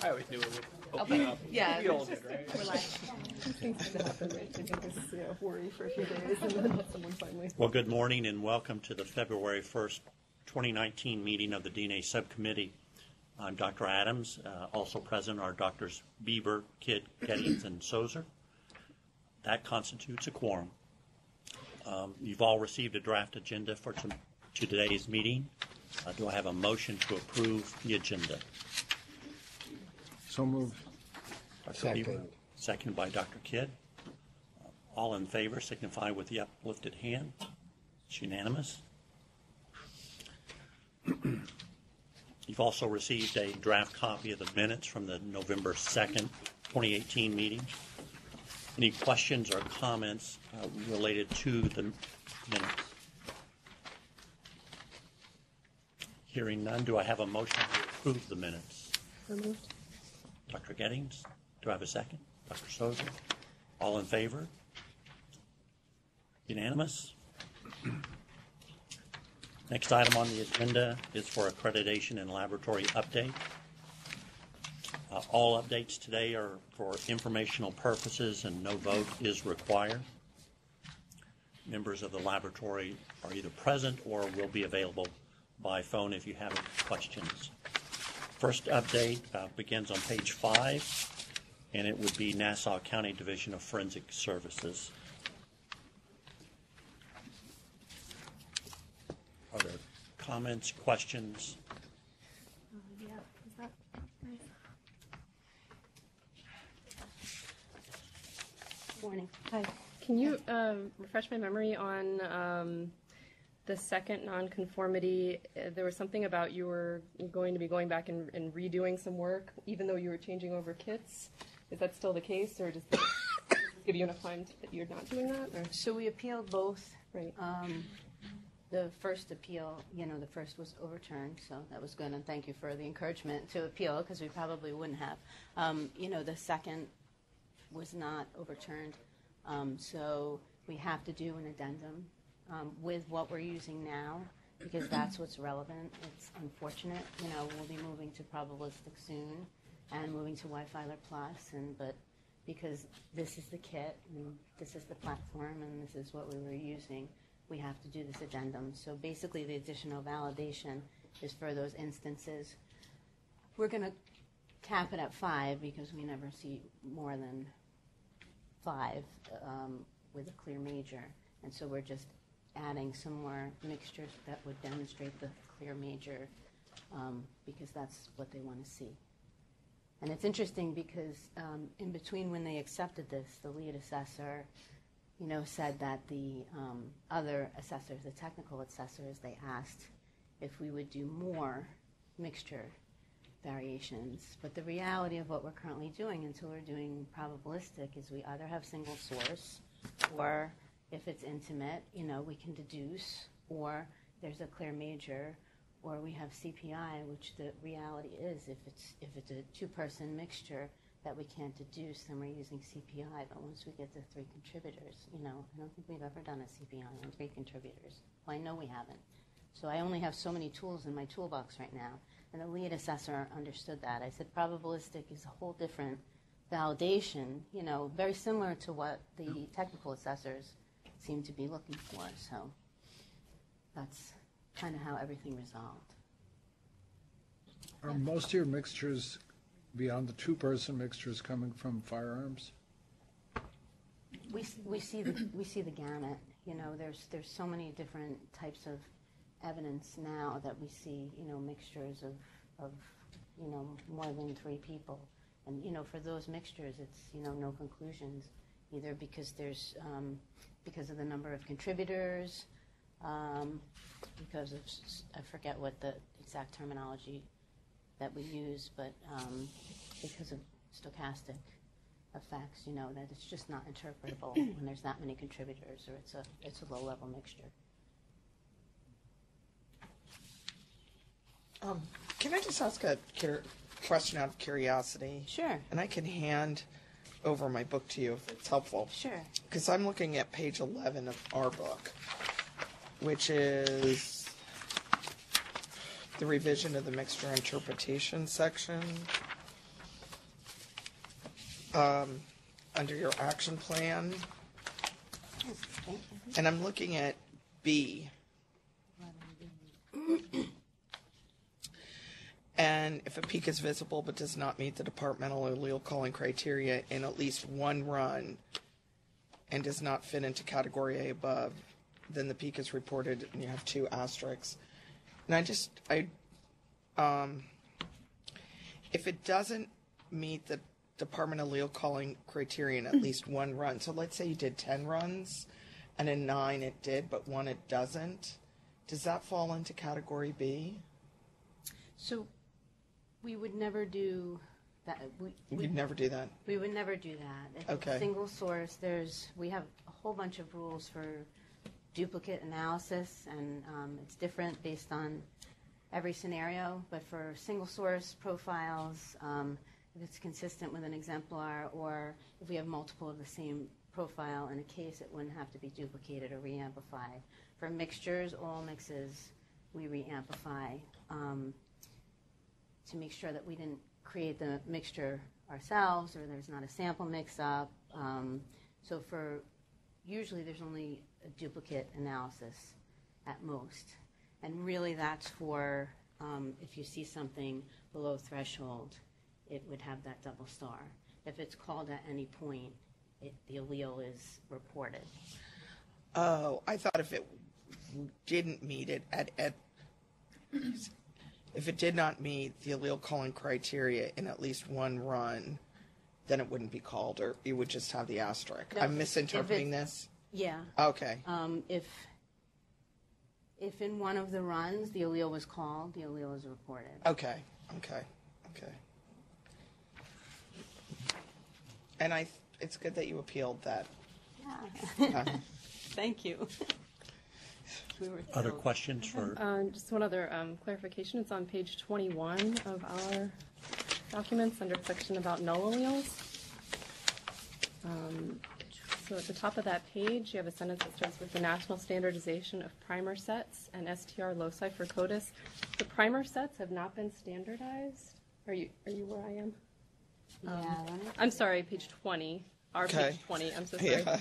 I always knew it would open up. Yeah. Be all good, right? Things that happen, right? I think this worry for a few days, and then someone finally. Well, good morning and welcome to the February 1st, 2019 meeting of the DNA Subcommittee. I'm Dr. Adams. Also present are Drs. Bieber, Kidd, Gettings, and Sozer. That constitutes a quorum. You've all received a draft agenda for today's meeting. Do I have a motion to approve the agenda? So moved. Second. Seconded by Dr. Kidd. All in favor signify with the uplifted hand. It's unanimous. You've also received a draft copy of the minutes from the November 2nd, 2018 meeting. Any questions or comments related to the minutes? Hearing none, do I have a motion to approve the minutes? So moved. Dr. Gettings, do I have a second? Dr. Sozer, all in favor? Unanimous? Next item on the agenda is for accreditation and laboratory update. All updates today are for informational purposes and no vote is required. Members of the laboratory are either present or will be available by phone if you have any questions. First update begins on page 5, and it would be Nassau County Division of Forensic Services. Are there comments, questions? Yeah, is that nice? Morning. Hi. Can you refresh my memory on the second nonconformity? There was something about you were going to be going back and redoing some work, even though you were changing over kits. Is that still the case, or does this give you enough time that you're not doing that? Or? So we appealed both. Right. The first appeal, the first was overturned, so that was good, and thank you for the encouragement to appeal, because we probably wouldn't have. The second was not overturned, so we have to do an addendum with what we're using now, because that's what's relevant. It's unfortunate, we'll be moving to probabilistic soon and moving to Y-Filer Plus, but because this is the kit, and this is the platform, and this is what we were using, we have to do this addendum. So basically the additional validation is for those instances. We're going to cap it at 5 because we never see more than 5 with a clear major. And so we're just adding some more mixtures that would demonstrate the clear major because that's what they want to see. And it's interesting because in between when they accepted this, the lead assessor said that the other assessors, the technical assessors, they asked if we would do more mixture variations. But the reality of what we're currently doing until we're doing probabilistic is we either have single source, or if it's intimate, we can deduce, or there's a clear major, or we have CPI, which the reality is if it's a 2-person mixture that we can't deduce, then we're using CPI. But once we get to 3 contributors, I don't think we've ever done a CPI on 3 contributors. Well, I know we haven't. So I only have so many tools in my toolbox right now. And the lead assessor understood that. I said probabilistic is a whole different validation, very similar to what the technical assessors seem to be looking for. So that's kind of how everything resolved. Are most of your mixtures beyond the 2-person mixtures coming from firearms? We see the gamut. There's so many different types of evidence now that we see mixtures of more than 3 people, and for those mixtures it's no conclusions either because there's because of the number of contributors, because of I forget what the exact terminology that we use, but because of stochastic effects, that it's just not interpretable when there's that many contributors, or it's a low-level mixture. Can I just ask a question out of curiosity? Sure. And I can hand over my book to you if it's helpful. Sure. Because I'm looking at page 11 of our book, which is the revision of the mixture interpretation section. under your action plan, Thank you. and I'm looking at B. And if a peak is visible but does not meet the departmental or allele calling criteria in at least one run and does not fit into category A above, then the peak is reported and you have 2 asterisks. And if it doesn't meet the department allele calling criteria in at least one run, so let's say you did 10 runs and in 9 it did, but 1 it doesn't, does that fall into category B? So we would never do that. You'd never do that? We would never do that. If Okay. it's single source, we have a whole bunch of rules for duplicate analysis, and it's different based on every scenario. But for single source profiles, if it's consistent with an exemplar, or if we have multiple of the same profile in a case, it wouldn't have to be duplicated or reamplified. For mixtures, all mixes, we reamplify to make sure that we didn't create the mixture ourselves, or there's not a sample mix-up. So usually there's only a duplicate analysis at most. And really that's for if you see something below threshold, it would have that double star. If it's called at any point, the allele is reported. Oh, I thought if it didn't meet it if it did not meet the allele calling criteria in at least one run, then it wouldn't be called, or you would just have the asterisk. No, I'm misinterpreting this? Yeah. Okay. If in one of the runs the allele was called, the allele is reported. Okay. And it's good that you appealed that. Yeah. Thank you. We were Other thrilled. questions for, Just one other clarification. It's on page 21 of our documents under section about null alleles. So at the top of that page, you have a sentence that starts with the national standardization of primer sets and STR loci for CODIS. The primer sets have not been standardized. Are you where I am? I'm sorry, page 20. Our Okay. page 20. I'm so sorry. Yeah.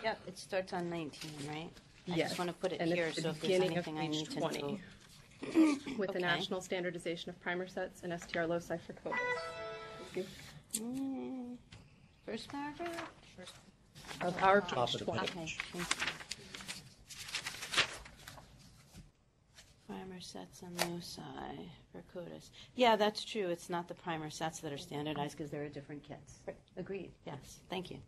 Yep, it starts on 19, right? I Yes. just want to put it And here, it's the so if there's beginning of anything I page need to 20. know. With the Okay. national standardization of primer sets and STR loci for CODIS. Thank you. First paragraph? Of our Top page of the 20. page. Okay, thank you. Primer sets and loci for CODIS. Yeah, that's true. It's not the primer sets that are standardized because there are different kits. Agreed. Yes. Thank you.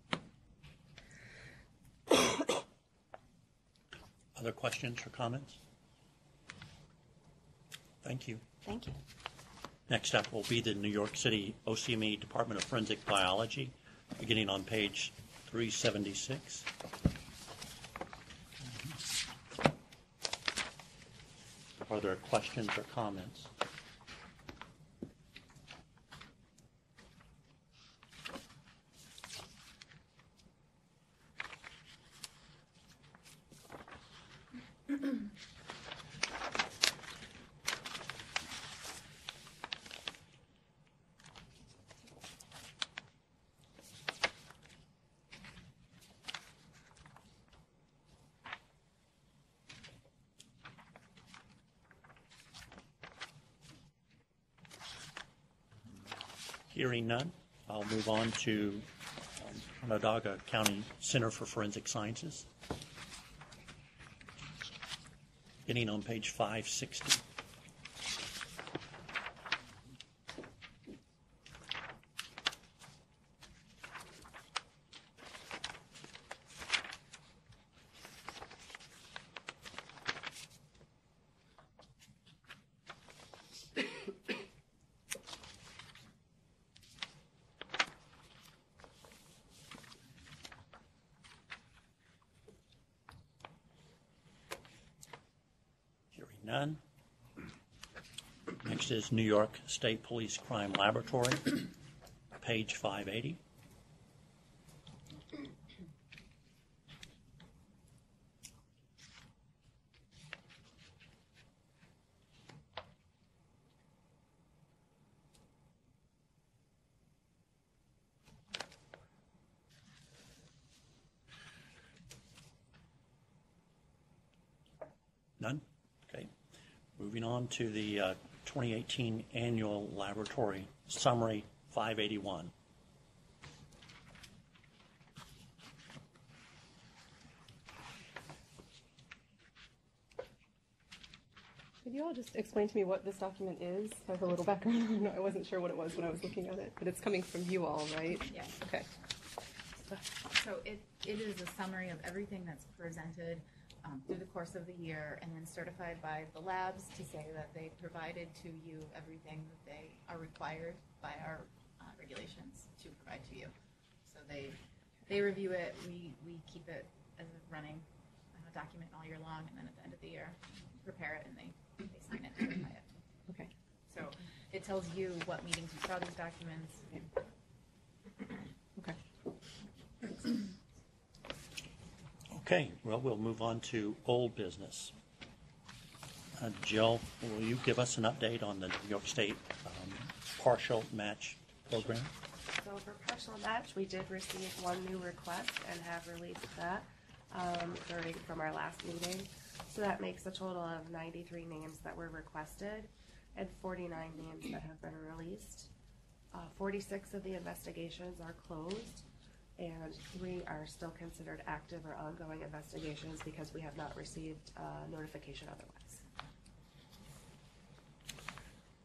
other questions or comments? Thank you. Thank you. Next up will be the New York City OCME Department of Forensic Biology, beginning on page 376. Are there questions or comments? Hearing none, I'll move on to Onondaga County Center for Forensic Sciences, beginning on page 560. None. Next is New York State Police Crime Laboratory, page 580. Moving on to the 2018 Annual Laboratory Summary 581. Could you all just explain to me what this document is? I have a little background. I wasn't sure what it was when I was looking at it, but it's coming from you all, right? Yes. Okay. So it is a summary of everything that's presented through the course of the year, and then certified by the labs to say that they provided to you everything that they are required by our regulations to provide to you. So they review it, we keep it as a running document all year long, and then at the end of the year, prepare it and they sign it and certify it. Okay. So it tells you what meetings you saw these documents. Okay. Okay, well, we'll move on to old business. Jill, will you give us an update on the New York State partial match program? So for partial match, we did receive one new request and have released that from our last meeting. So that makes a total of 93 names that were requested and 49 names that have been released. 46 of the investigations are closed, and 3 are still considered active or ongoing investigations because we have not received notification otherwise.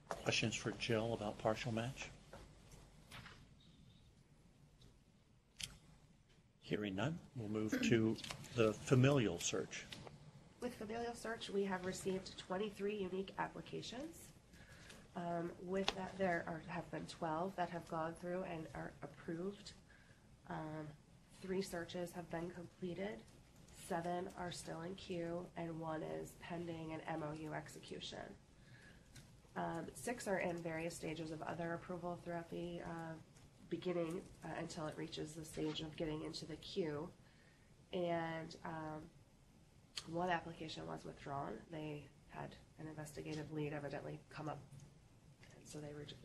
Questions for Jill about partial match? Hearing none, we'll move to the familial search. With familial search, we have received 23 unique applications. With that, have been 12 that have gone through and are approved. 3 searches have been completed, 7 are still in queue, and 1 is pending an MOU execution. 6 are in various stages of other approval throughout the beginning until it reaches the stage of getting into the queue. And 1 application was withdrawn. They had an investigative lead evidently come up, and so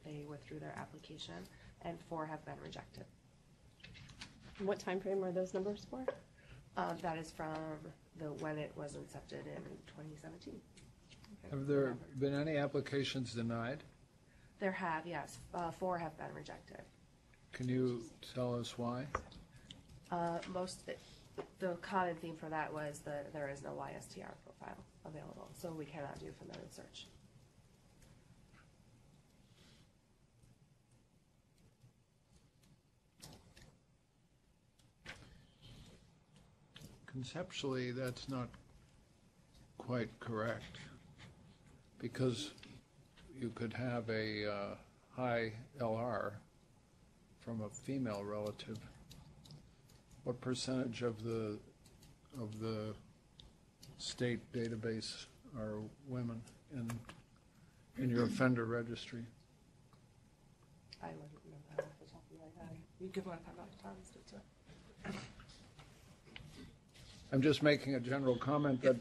they withdrew their application, and 4 have been rejected. What time frame are those numbers for? That is from when it was accepted in 2017. Have there been any applications denied? There have, yes. 4 have been rejected. Can you tell us why? The common theme for that was that there is no YSTR profile available, so we cannot do familial search. Conceptually, that's not quite correct, because you could have a high LR from a female relative. What percentage of the state database are women in your offender registry? I wouldn't know that off the top of my head. You could want to come back to Tom and speak to it. I'm just making a general comment that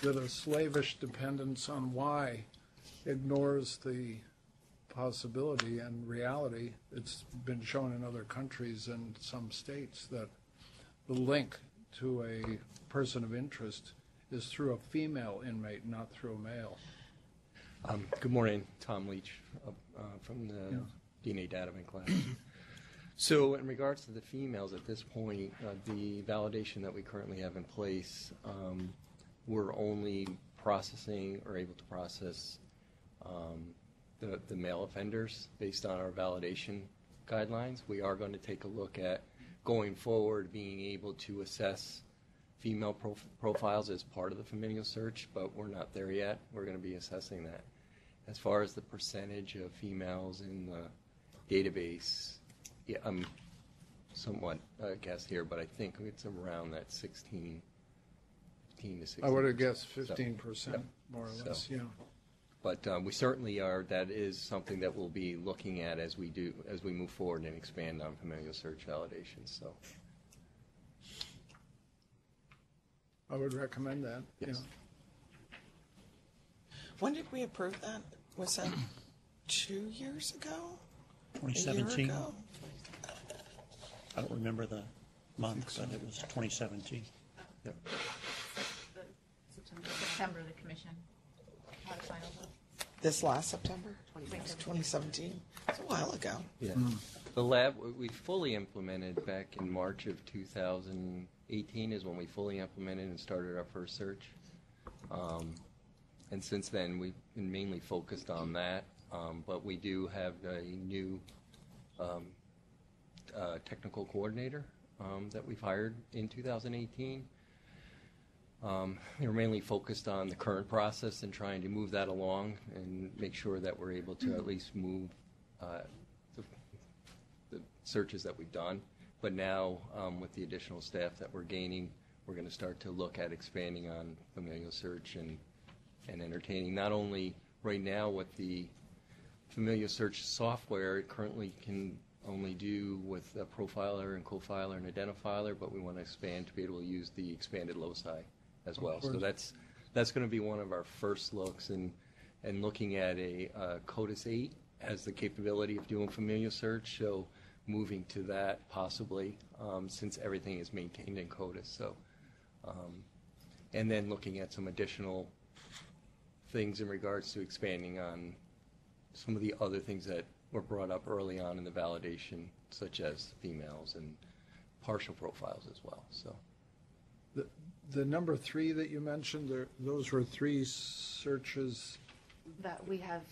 that a slavish dependence on Y ignores the possibility and reality. It's been shown in other countries and some states that the link to a person of interest is through a female inmate, not through a male. Good morning, Tom Leach from the DNA Data Bank Lab. So in regards to the females at this point, the validation that we currently have in place, we're only processing or able to process the male offenders based on our validation guidelines. We are going to take a look at going forward being able to assess female profiles as part of the familial search, but we're not there yet. We're going to be assessing that. As far as the percentage of females in the database, yeah, I'm somewhat guessed here, but I think it's around that 15 to 16%. I would have guessed 15%, more or less, yeah. But we certainly are. That is something that we'll be looking at as we move forward and expand on familial search validation. So, I would recommend that. yes. Yeah. When did we approve that? Was that 2 years ago? 2017? A year ago? I don't remember the month, but it was 2017. Yep. September, the commission. This last September? 2017. It's a while ago. Yeah. The lab, we fully implemented back in March of 2018 is when we fully implemented and started our first search. And since then, we've been mainly focused on that. But we do have a new technical coordinator that we've hired in 2018. We're mainly focused on the current process and trying to move that along and make sure that we're able to at least move the searches that we've done. But now, with the additional staff that we're gaining, we're going to start to look at expanding on familial search and entertaining. Not only right now with the familial search software, it currently can only do with a profiler and co-filer and identifier, but we want to expand to be able to use the expanded loci as well. So that's going to be one of our first looks, and looking at a CODIS 8 has the capability of doing familial search, so moving to that possibly, since everything is maintained in CODIS. So, and then looking at some additional things in regards to expanding on some of the other things that were brought up early on in the validation, such as females and partial profiles as well. So. The number 3 that you mentioned, those were 3 searches. That we have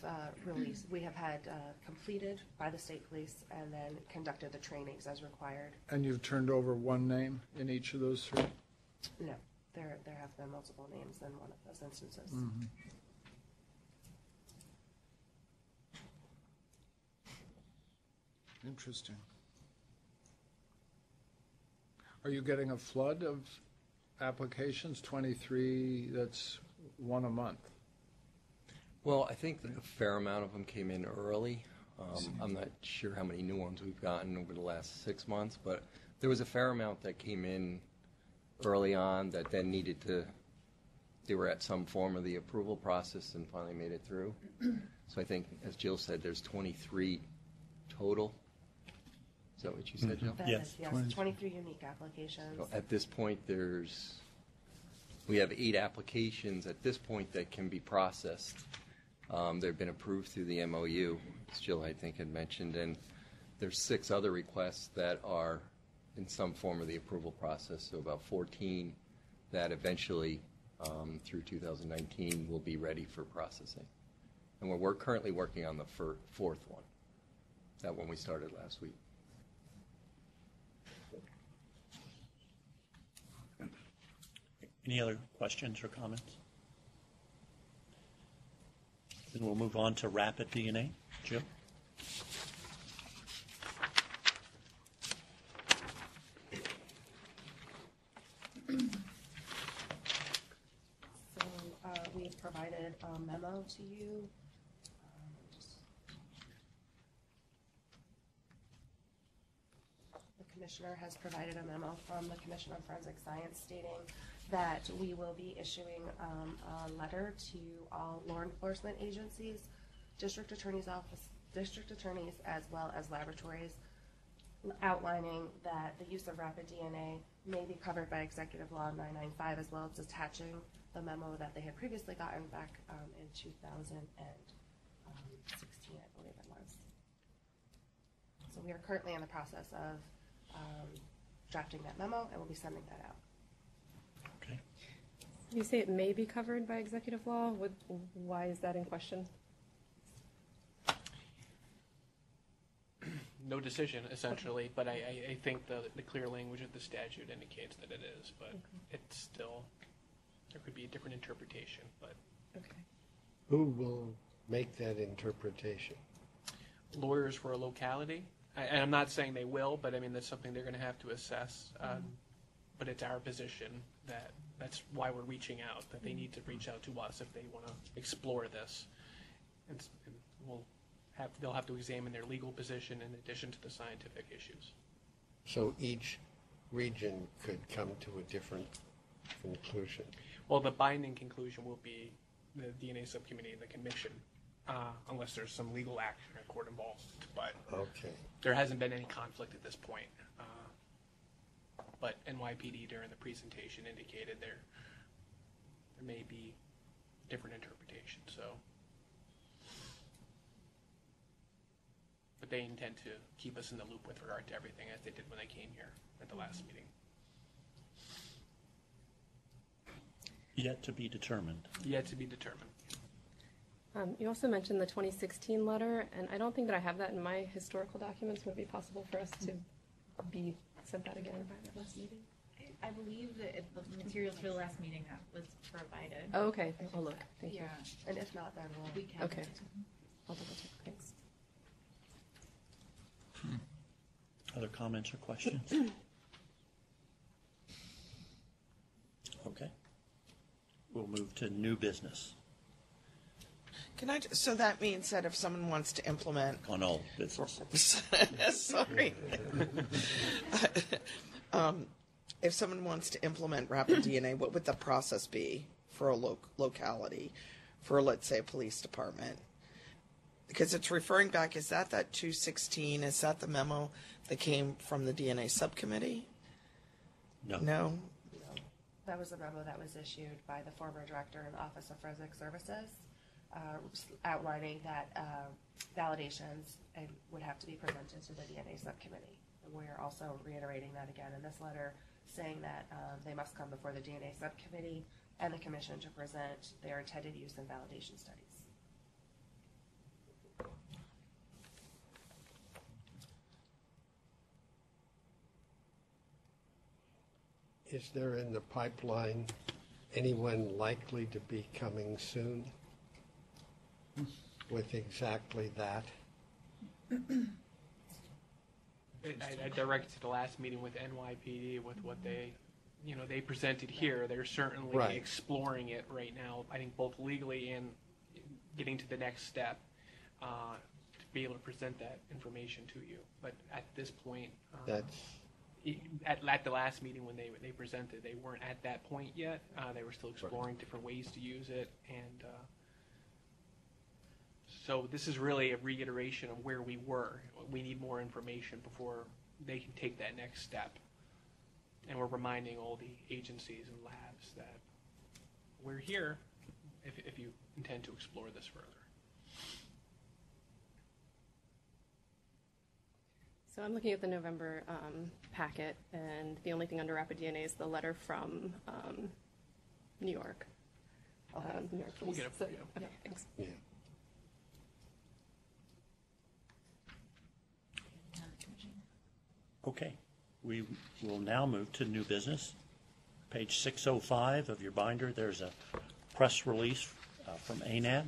released, we have had completed by the state police and then conducted the trainings as required. And you've turned over 1 name in each of those 3? No, there have been multiple names in one of those instances. Mm-hmm. Interesting. Are you getting a flood of applications? 23, that's 1 a month. Well, I think a fair amount of them came in early. I'm not sure how many new ones we've gotten over the last 6 months, but there was a fair amount that came in early on that then needed to, they were at some form of the approval process and finally made it through. So I think, as Jill said, there's 23 total. Is that what you said, Jill? That Yes. is, yes, 23 unique applications. So at this point, we have 8 applications at this point that can be processed. They've been approved through the MOU, as Jill, I think, had mentioned, and there's 6 other requests that are in some form of the approval process, so about 14 that eventually, through 2019, will be ready for processing. And we're currently working on the 4th one, that one we started last week. Any other questions or comments? Then we'll move on to rapid DNA. Jill? So we have provided a memo to you. The commissioner has provided a memo from the Commission on Forensic Science stating that we will be issuing a letter to all law enforcement agencies, district attorney's office, district attorneys, as well as laboratories, outlining that the use of rapid DNA may be covered by Executive Law 995, as well as attaching the memo that they had previously gotten back in 2016, I believe it was. So we are currently in the process of drafting that memo, and we'll be sending that out. Okay. You say it may be covered by executive law. Why is that in question? No decision, essentially, but I think the clear language of the statute indicates that it is, but it's still, there could be a different interpretation, but. Okay. Who will make that interpretation? Lawyers for a locality, and I'm not saying they will, but I mean, that's something they're going to have to assess. But it's our position that's why we're reaching out, that they need to reach out to us if they want to explore this. And they'll have to examine their legal position in addition to the scientific issues. So each region could come to a different conclusion. Well, the binding conclusion will be the DNA subcommittee and the commission, unless there's some legal action or court involved. But Okay. there hasn't been any conflict at this point. But NYPD during the presentation indicated there may be different interpretations. So but they intend to keep us in the loop with regard to everything as they did when they came here at the last meeting. Yet to be determined. Yet to be determined. You also mentioned the 2016 letter, and I don't think that I have that in my historical documents. Would it be possible for us to be sent that again by the last meeting? I believe that the materials for the last meeting that was provided. Oh, okay. I'll look. Thank you. Yeah, And if not, then we can. Okay. I'll double check. Thanks. Other comments or questions? Okay. We'll move to new business Can I, so that means that if someone wants to implement, on old business. sorry. If someone wants to implement rapid DNA, what would the process be for a locality, for, let's say, a police department? Because it's referring back, is that 216, is that the memo that came from the DNA subcommittee? No. No? that was a memo that was issued by the former director in the Office of Forensic Services, outlining that validations would have to be presented to the DNA subcommittee. And we're also reiterating that again in this letter, saying that they must come before the DNA subcommittee and the commission to present their intended use and validation studies. Is there in the pipeline anyone likely to be coming soon with exactly that? I directed to the last meeting with NYPD with what they presented here. They're certainly Right. exploring it right now. I think both legally and getting to the next step to be able to present that information to you. But at this point, That's, at the last meeting when they presented, they weren't at that point yet. They were still exploring different ways to use it, and so this is really a reiteration of where we were. We need more information before they can take that next step. And we're reminding all the agencies and labs that we're here if you intend to explore this further. So I'm looking at the November packet, and the only thing under Rapid DNA is the letter from New York. New York We'll Police. get it for you. Okay, thanks. yeah. Okay, we will now move to new business. Page 605 of your binder, there's a press release from ANAB.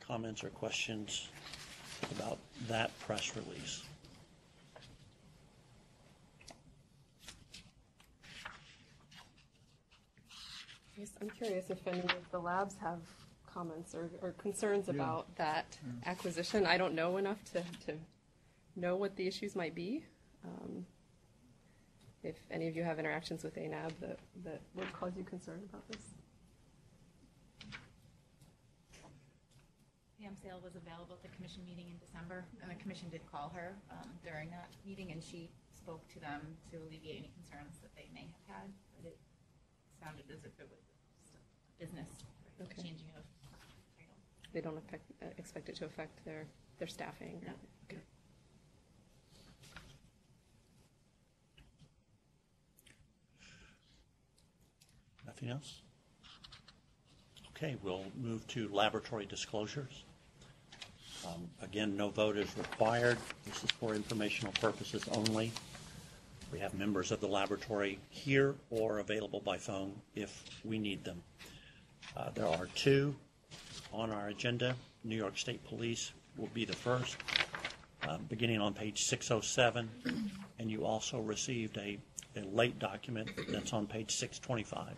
Comments or questions about that press release? Yes, I'm curious if any of the labs have comments or concerns about that acquisition. I don't know enough to know what the issues might be. If any of you have interactions with ANAB that would cause you concern about this. Pam Sale was available at the commission meeting in December, and the commission did call her during that meeting, and she spoke to them to alleviate any concerns that they may have had. But it sounded as if it was just a business changing of title. They don't expect it to affect their staffing. No. Okay. Nothing else? Okay, we'll move to laboratory disclosures. Again, no vote is required. This is for informational purposes only. We have members of the laboratory here or available by phone if we need them. There are two on our agenda. New York State Police will be the first, beginning on page 607. And you also received a late document that's on page 625.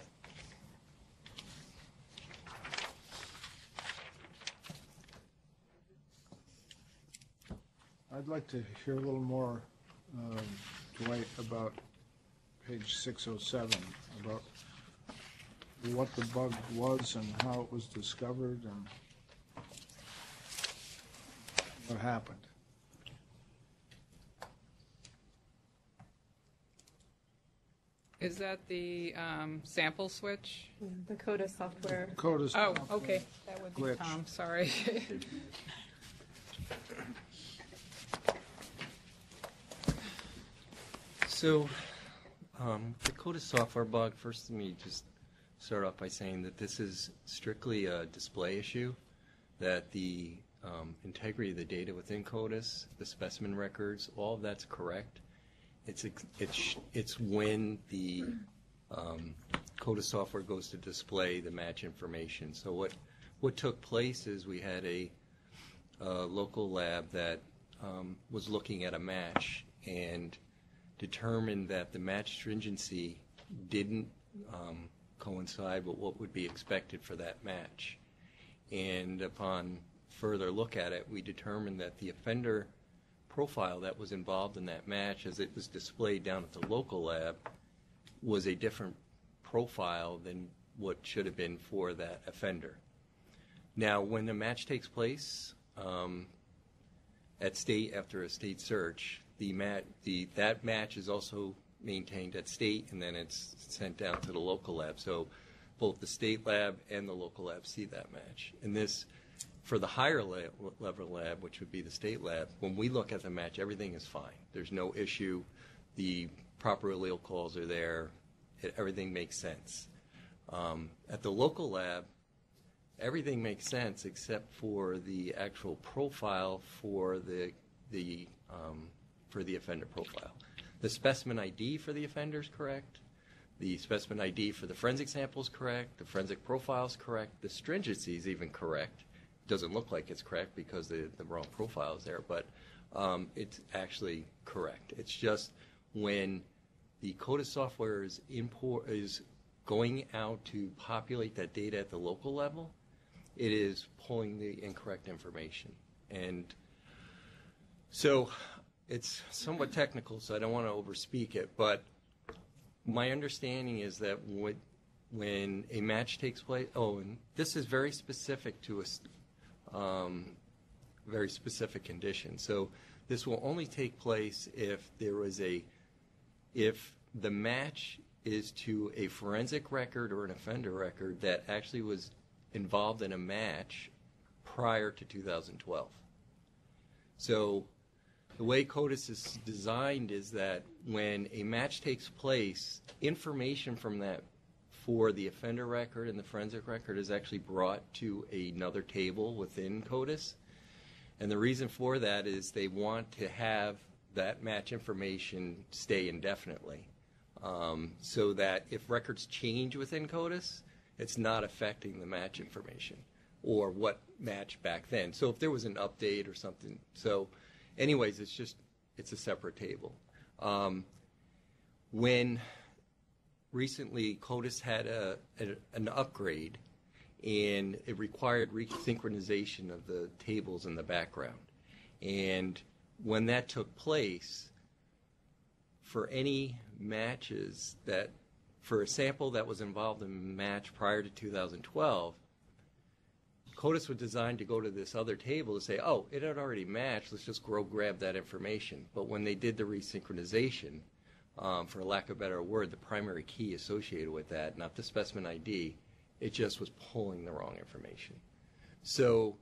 I'd like to hear a little more, Dwight, about page 607, about what the bug was and how it was discovered and what happened. Is that the sample switch? The CODA software. CODIS. Oh, okay. That would be Glitch. Tom, sorry. So, the CODIS software bug, first let me just start off by saying that this is strictly a display issue, that the integrity of the data within CODIS, the specimen records, all of that's correct. It's when the CODIS software goes to display the match information. So what took place is we had a local lab that was looking at a match and determined that the match stringency didn't coincide with what would be expected for that match. And upon further look at it, we determined that the offender profile that was involved in that match, as it was displayed down at the local lab, was a different profile than what should have been for that offender. Now, when the match takes place at state after a state search, that match is also maintained at state, and then it's sent down to the local lab. So both the state lab and the local lab see that match. And this, for the higher level lab, which would be the state lab, when we look at the match, everything is fine. There's no issue. The proper allele calls are there. Everything makes sense. At the local lab, everything makes sense except for the actual profile for the offender profile. The specimen ID for the offender is correct. The specimen ID for the forensic sample is correct. The forensic profile is correct. The stringency is even correct. Doesn't look like it's correct because the wrong profile is there, but it's actually correct. It's just when the CODIS software is going out to populate that data at the local level, it is pulling the incorrect information. And so it's somewhat technical, so I don't want to overspeak it, but my understanding is that when a match takes place, and this is very specific to a very specific condition. So this will only take place if if the match is to a forensic record or an offender record that actually was involved in a match prior to 2012. So the way CODIS is designed is that when a match takes place, information from that for the offender record and the forensic record is actually brought to another table within CODIS. And the reason for that is they want to have that match information stay indefinitely, so that if records change within CODIS, it's not affecting the match information or what matched back then. So if there was an update or something. So anyways, it's a separate table. When recently CODIS had an upgrade, and it required resynchronization of the tables in the background. And when that took place, for any matches for a sample that was involved in a match prior to 2012, CODIS was designed to go to this other table to say, oh, it had already matched, let's just go grab that information. But when they did the resynchronization, for lack of a better word, the primary key associated with that, not the specimen ID, it just was pulling the wrong information. So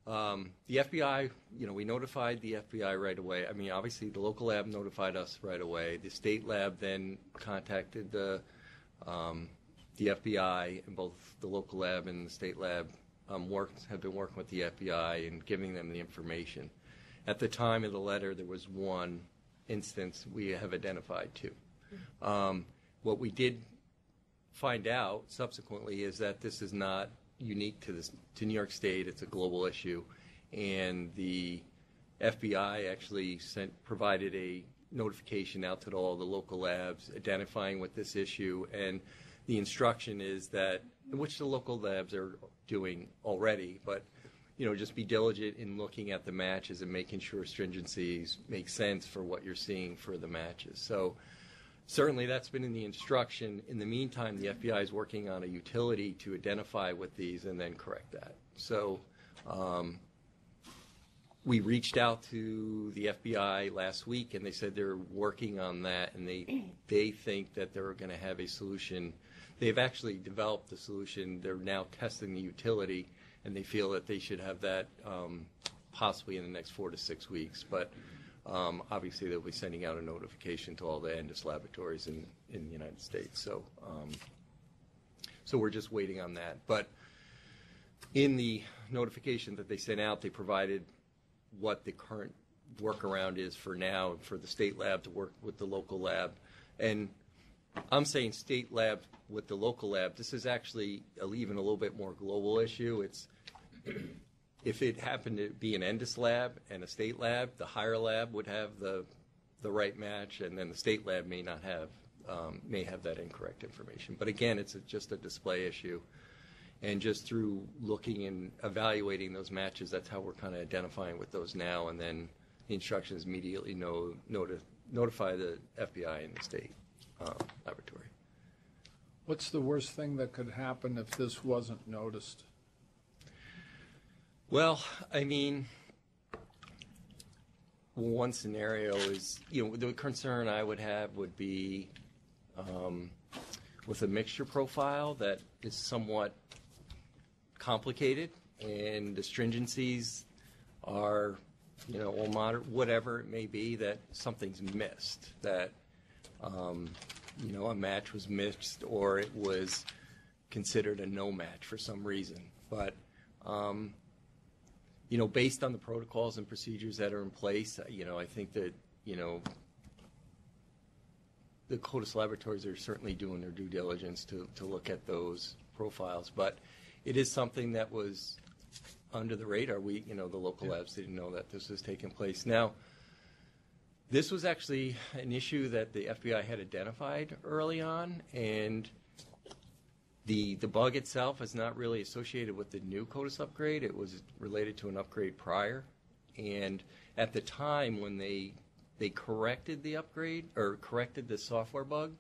the FBI, we notified the FBI right away. I mean, obviously the local lab notified us right away. The state lab then contacted the FBI, and both the local lab and the state lab have been working with the FBI and giving them the information. At the time of the letter, there was one instance we have identified two. What we did find out subsequently is that this is not unique to New York State. It's a global issue, and the FBI actually provided a notification out to all the local labs identifying with this issue, and the instruction is that, which the local labs are doing already, but just be diligent in looking at the matches and making sure stringencies make sense for what you're seeing for the matches. So certainly that's been in the instruction. In the meantime, the FBI is working on a utility to identify with these and then correct that. So we reached out to the FBI last week, and they said they're working on that, and they think that they're going to have a solution. They've actually developed the solution. They're now testing the utility, and they feel that they should have that possibly in the next 4 to 6 weeks. But obviously, they'll be sending out a notification to all the Endus laboratories in the United States. So we're just waiting on that. But in the notification that they sent out, they provided what the current workaround is for now for the state lab to work with the local lab. And I'm saying state lab with the local lab. This is actually even a little bit more global issue. It's if it happened to be an Endus lab and a state lab, the higher lab would have the right match, and then the state lab may not have may have that incorrect information. But again, it's just a display issue. And just through looking and evaluating those matches, that's how we're kind of identifying with those now. And then the instructions immediately notify the FBI and the state laboratory. What's the worst thing that could happen if this wasn't noticed? Well, I mean, one scenario is, the concern I would have would be with a mixture profile that is somewhat complicated, and the stringencies are, or moderate, whatever it may be, that something's missed, that, a match was missed or it was considered a no match for some reason. But, based on the protocols and procedures that are in place, I think that, the CODIS laboratories are certainly doing their due diligence to look at those profiles. But it is something that was under the radar. The local labs didn't know that this was taking place. Now, this was actually an issue that the FBI had identified early on, and the bug itself is not really associated with the new CODIS upgrade. It was related to an upgrade prior. And at the time when they corrected the upgrade, or corrected the software bug,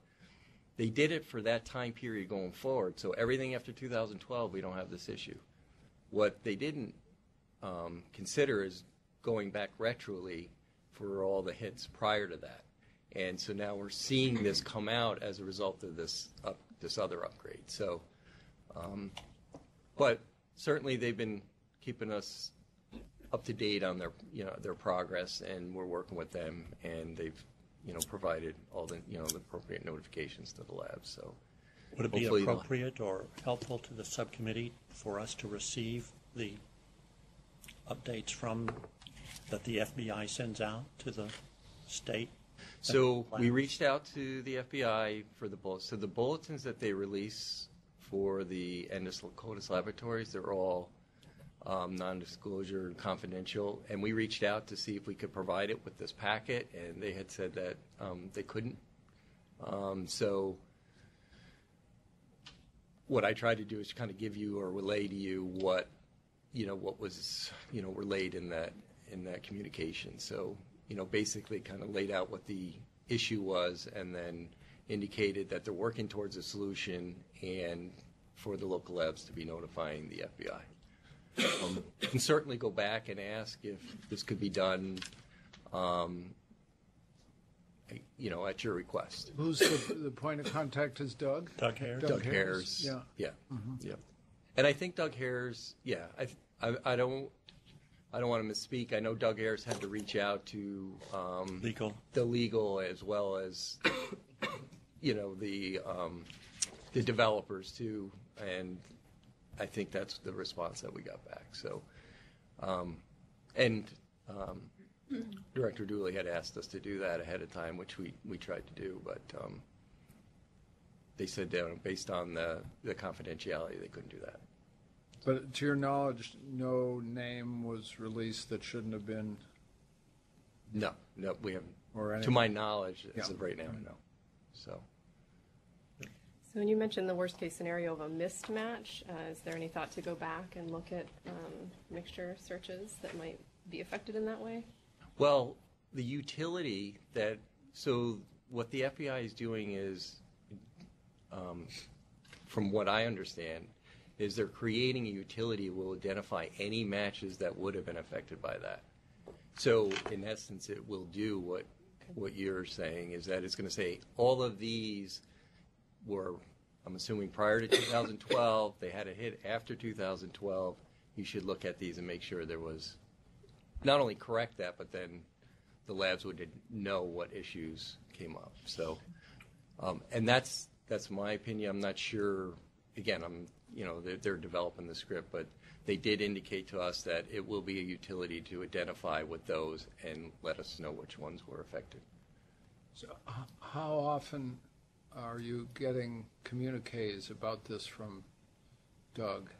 they did it for that time period going forward. So everything after 2012, we don't have this issue. What they didn't consider is going back retroly for all the hits prior to that. And so now we're seeing this come out as a result of this other upgrade. So, but certainly they've been keeping us up to date on their progress, and we're working with them, and they've provided all the the appropriate notifications to the lab. So would it be appropriate or helpful to the subcommittee for us to receive the updates that the FBI sends out to the state? So we reached out to the FBI for the bulletins. So the bulletins that they release for the Endus CODIS laboratories, they're all non-disclosure and confidential. And we reached out to see if we could provide it with this packet, and they had said that they couldn't. So what I tried to do is kind of give you or relay to you what was relayed in that communication. So basically kind of laid out what the issue was, and then indicated that they're working towards a solution, and for the local labs to be notifying the FBI. You can certainly go back and ask if this could be done, at your request. Who's the point of contact is Doug? Doug Harris. Doug Harris. Yeah. Yeah. Mm-hmm. Yeah. And I think Doug Harris. Yeah. I don't want to misspeak. I know Doug Harris had to reach out to the legal as well as the developers too, and I think that's the response that we got back. So, Director Dooley had asked us to do that ahead of time, which we tried to do, but they said based on the confidentiality, they couldn't do that. But to your knowledge, no name was released that shouldn't have been? No, we haven't. Or to my knowledge, as of right now, no. So when you mentioned the worst case scenario of a missed match, is there any thought to go back and look at mixture searches that might be affected in that way? Well, the utility so what the FBI is doing is, from what I understand, is they're creating a utility that will identify any matches that would have been affected by that. So in essence, it will do what you're saying, is that it's going to say all of these were, I'm assuming, prior to 2012. They had a hit after 2012. You should look at these and make sure there was, not only correct that, but then the labs would know what issues came up. So, and that's my opinion. I'm not sure. Again, they're developing the script, but they did indicate to us that it will be a utility to identify with those and let us know which ones were affected. So how often are you getting communiques about this from Doug?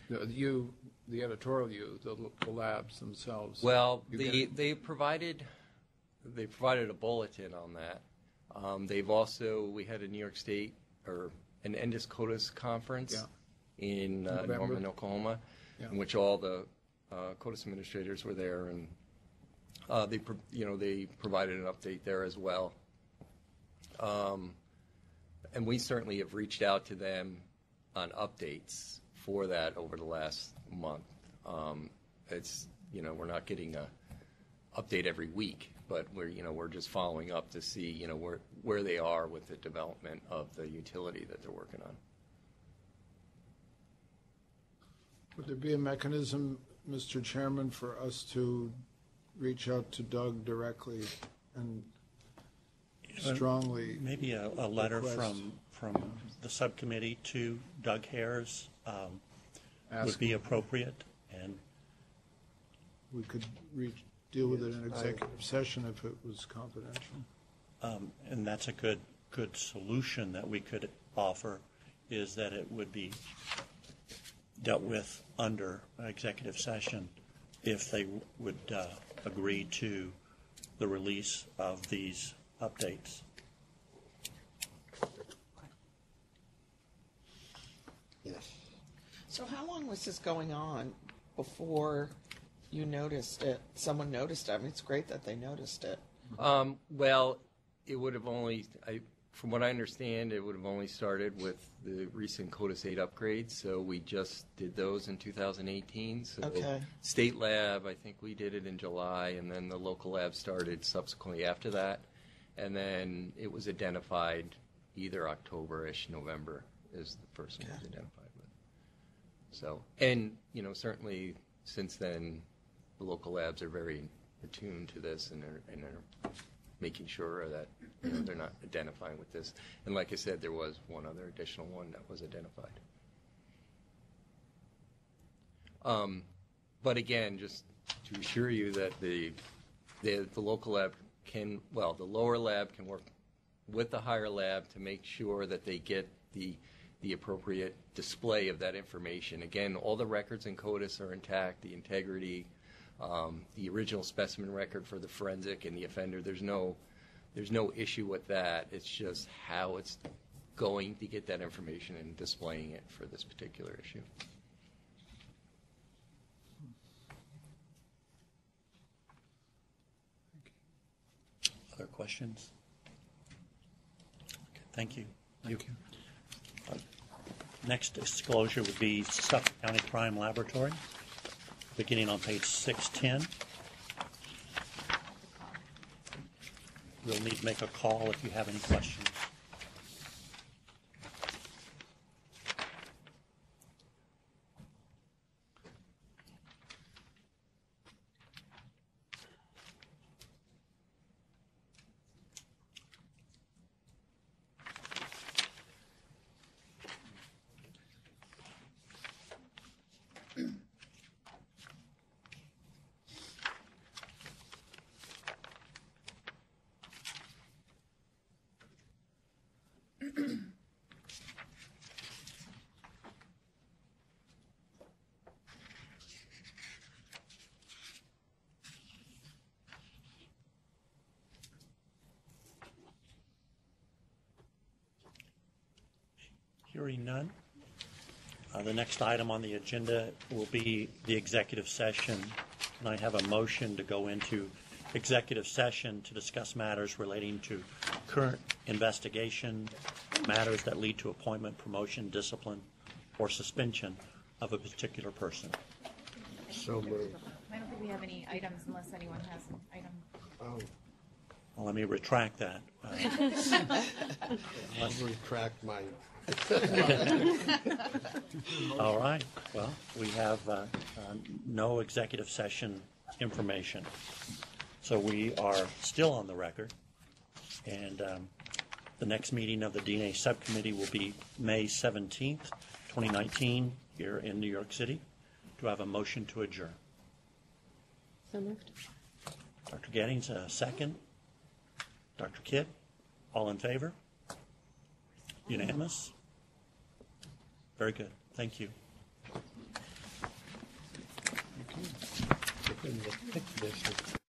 The editorial the labs themselves. Well, they provided a bulletin on that. They've also, we had a New York State or an Endus CODIS conference in Norman, Oklahoma, in which all the CODIS administrators were there, and they provided an update there as well. And we certainly have reached out to them on updates for that over the last month. It's, we're not getting a update every week, but we're just following up to see, where they are with the development of the utility that they're working on. Would there be a mechanism, Mr. Chairman, for us to reach out to Doug directly and strongly maybe a letter request from the subcommittee to Doug Hares would be appropriate, and we could deal with it in executive session if it was confidential. And that's a good solution that we could offer, is that it would be dealt with under executive session if they would agree to the release of these updates. Yes. So how long was this going on before you noticed it? Someone noticed it. I mean, it's great that they noticed it. Well, it would have only, from what I understand, it would have only started with the recent CODIS 8 upgrades. So we just did those in 2018. So State Lab, I think we did it in July, and then the local lab started subsequently after that. And then it was identified either October-ish, November is the first one was identified with. So, and, certainly since then, the local labs are very attuned to this, and they're making sure that they're not identifying with this. And like I said, there was one other additional one that was identified. But again, just to assure you that the local lab the lower lab can work with the higher lab to make sure that they get the appropriate display of that information. Again, all the records in CODIS are intact, the integrity, the original specimen record for the forensic and the offender. There's no issue with that. It's just how it's going to get that information and displaying it for this particular issue. Other questions? Okay, thank you. Thank you. Next disclosure would be Suffolk County Crime Laboratory, beginning on page 610. You'll need to make a call if you have any questions. Hearing none. The next item on the agenda will be the executive session. And I have a motion to go into executive session to discuss matters relating to current investigation, matters that lead to appointment, promotion, discipline, or suspension of a particular person. So moved. I don't think we have any items unless anyone has an item. Oh, Well, let me retract that. I'll retract my, All right. Well, we have no executive session information. So we are still on the record. And the next meeting of the DNA Subcommittee will be May 17th, 2019, here in New York City. Do I have a motion to adjourn? So moved. Dr. Gettings, a second. Dr. Kidd, all in favor? Unanimous? Very good. Thank you. in the thick business.